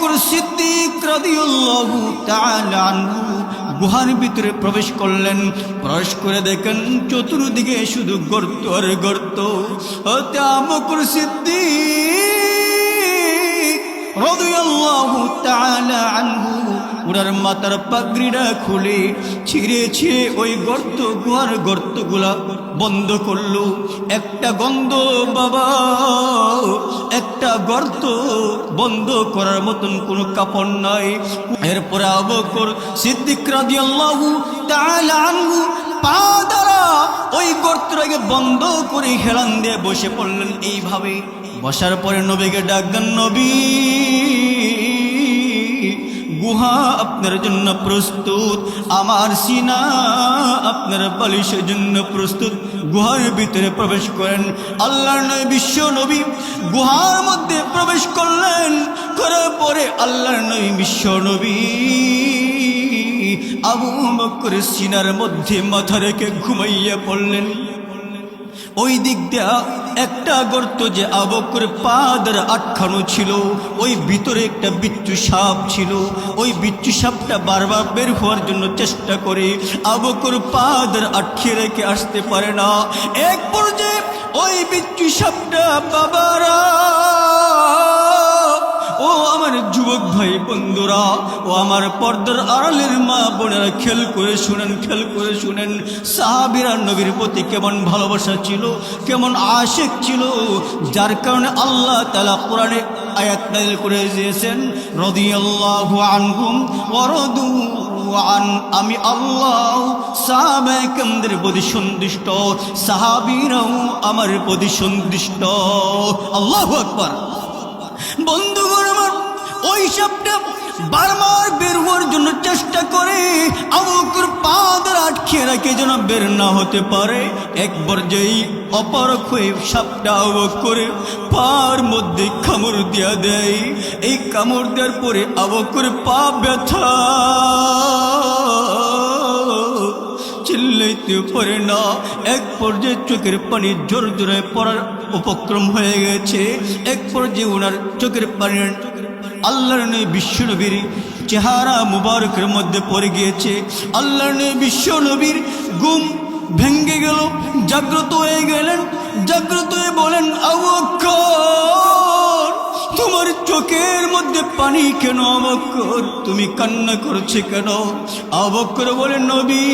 বকর সিদ্দিক রাদিয়াল্লাহু তাআলা আনহু গুহার ভিতরে প্রবেশ করলেন। প্রবেশ করে দেখেন চতুর্দিকে শুধু গর্ত আর গর্ত। হতে আবু বকর সিদ্দিক রাদিয়াল্লাহু তাআলা আনহু উনার মাথার পাগড়িটা খুলে ছিঁড়ে ছিঁড়ে ওই গর্ত গুহার গর্তগুলা বন্ধ করলো। একটা গন্ধ বাবা, একটা গর্ত বন্ধ করার মতন কোনো কাপড় নাই। এরপরে আবু বকর সিদ্দিক রাদিয়াল্লাহু তাআলা আনহু পা দ্বারা ওই গর্তটাকে বন্ধ করে হেলান দিয়ে বসে পড়লেন। এইভাবে বসার পরে নবীকে ডাক দেন, নবী গুহা আপনার জন্য প্রস্তুত, আমার সিনা আপনার বালিশের জন্য প্রস্তুত, গুহার ভিতরে প্রবেশ করেন। আল্লাহর নবী বিশ্ব নবী গুহার মধ্যে প্রবেশ করলেন। করার পরে আল্লাহর নবী বিশ্ব নবী আবু বকরের সিনার মধ্যে মাথা রেখে ঘুমাইয়া পড়লেন। ওই দিক দিয়া একটা গর্ত যে আবু বকরের পা দ্বারা আটকানো ছিল, ওই ভিতরে একটা বিচ্ছু সাপ ছিল। ওই বিচ্ছু সাপটা বারবার বের হওয়ার জন্য চেষ্টা করে আবু বকর পা দ্বারা আটকে রেখে আসতে পারে না। এক পর্যায়ে ওই বিচ্ছু সাপটা বাবারা, ও আমার যুবক ভাই বন্ধুরা, ও আমার পর্দার আড়ালের মা বোনেরা, খেল করে শুনেন, খেল করে শুনেন। সাহাবীরা নবীর প্রতি কেমন ভালোবাসা ছিল, কেমন আশিক ছিল, যার কারণে আল্লাহ তাআলা কোরআনে আয়াত নাযিল করে দিয়েছেন, রাদিয়াল্লাহু আনহুম ওয়া রাদু আন, আমি আল্লাহ সাহাবায়ে কেরামদের প্রতি সন্তুষ্ট, সাহাবীরাও আমার প্রতি সন্তুষ্ট। আল্লাহু আকবার। বন্ধুগণ আমার, ওই সাপটা বারবার বের হওয়ার জন্য চেষ্টা করে আবু বকর পা দ্বারা আটকে রাখে যেন বের না হতে পারে। একবার যেই অপারক হয়ে সাপটা আবু বকরের পার মধ্যে কামড় দিয়া দেয়। এই কামড় দেওয়ার পরে আবু বকরের পা ব্যথা, চিল্লাইতে পারে না। এক পর্যায়ে চোখের পানি জোর জোরে পড়ার উপক্রম হয়ে গেছে। এক পর্যায়ে ওনার চোখের পানি আল্লাহর নবী বিশ্ব নবীর চেহারা মুবারকের মধ্যে পড়ে গিয়েছে। আল্লাহর নবী বিশ্ব নবীর ঘুম ভেঙ্গে গেল, জাগ্রত হয়ে গেলেন। জাগ্রত হয়ে বলেন, আবু বকর তোমার চোখের মধ্যে পানি কেন? আবু বকর তুমি কান্না করছে কেন? আবু বকর বলেন, নবী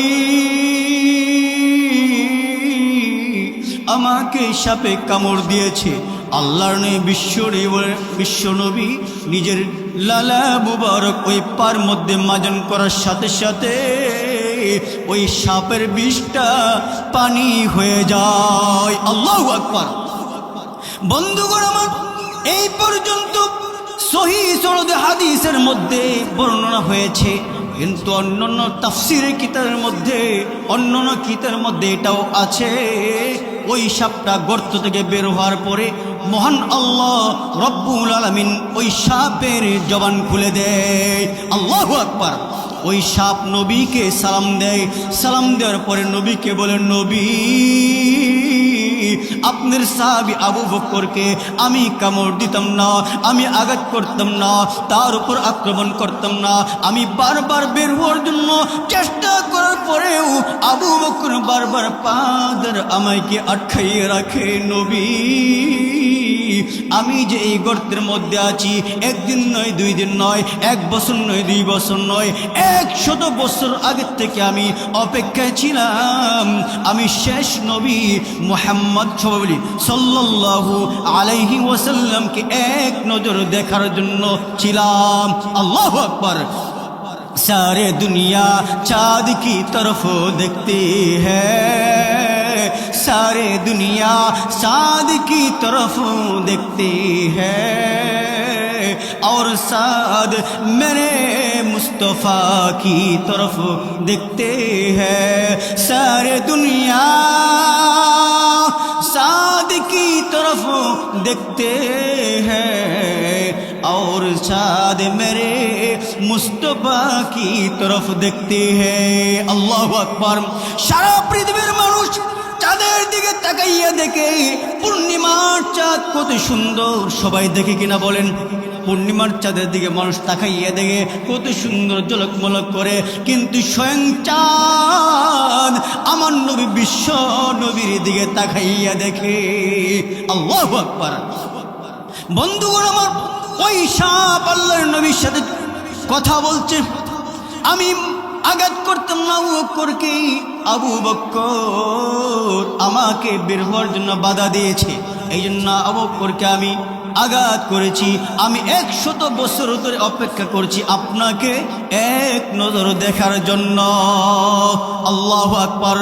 আমাকে সাপে কামড় দিয়েছে। আল্লাহর নবী বিশ্ব নবী নিজের লালা মুবারক ওই পার মধ্যে মাজন করার সাথে সাথে ওই সাপের বিষটা পানি হয়ে যায়। আল্লাহু আকবার। বন্ধুগণ আমার, এই পর্যন্ত সহিহ সনদে হাদিসের মধ্যে বর্ণনা হয়েছে, কিন্তু অন্যান্য তাফসীরের কিতাবের মধ্যে, অন্যান্য কিতাবের মধ্যে এটাও আছে, ওই সাপটা গর্ত থেকে বের হওয়ার পরে মহান আল্লাহ রব্বুল আলামিন ওই সাপের জবান খুলে দেয়। আল্লাহু আকবার। ওই সাপ নবীকে সালাম দেয়। সালাম দেওয়ার পরে নবীকে বলে, নবী আপনার সাহাবী আবু বকরকে আমি কামড় দিতাম না, আমি আঘাত করতাম না, তার উপর আক্রমণ করতাম না। আমি বারবার বের হওয়ার জন্য চেষ্টা করার পরেও আবু বকর বারবার পাদের আমাকে আটকাইয়ে রাখে। নবী আমি যে এই গর্তের মধ্যে আছি, একদিন নয়, দুই দিন নয়, এক বছর নয়, 2 বছর নয়, 100 বছর আগের থেকে আমি অপেক্ষায় ছিলাম। আমি শেষ নবী মুহাম্মদ সাল্লাল্লাহু আলাইহি ওয়াসাল্লামকে এক নজর দেখার জন্য ছিলাম। আল্লাহু আকবার। सारे दुनिया चाँद की तरफ देखती है, सारे दुनिया चाँद की तरफ देखती है, और साद मेरे मुस्तफ़ा की तरफ देखते हैं। सारे दुनिया साद की तरफ देखते हैं, और साद मेरे मुस्तफा की तरफ देखते हैं। আল্লাহু আকবার। সারা পৃথিবীর মানুষ চাঁদের দিকে তাকাইয়া দেখে, পূর্ণিমার চাঁদ কত সুন্দর, সবাই দেখে কিনা বলেন? পূর্ণিমার চাঁদের দিকে মানুষ তাকাইয়া দেখে কত সুন্দর ঝলকমলক করে, কিন্তু স্বয়ং চাঁদ আমার নবী বিশ্ব নবীর দিকে তাকাইয়া দেখে। আল্লাহু আকবার। বন্ধুগণ আমার, ওই সাপ আল্লাহর নবীর সাথে কথা বলছে। আমি আঘাত করতাম না আবু বকরকে, আবু বকর আমাকে বের হওয়ার জন্য বাধা দিয়েছে, এই জন্য আবু বকরকে আমি আঘাত করেছি। আমি 100 বছর ধরে অপেক্ষা করছি আপনাকে এক নজর দেখার জন্য। আল্লাহু আকবার।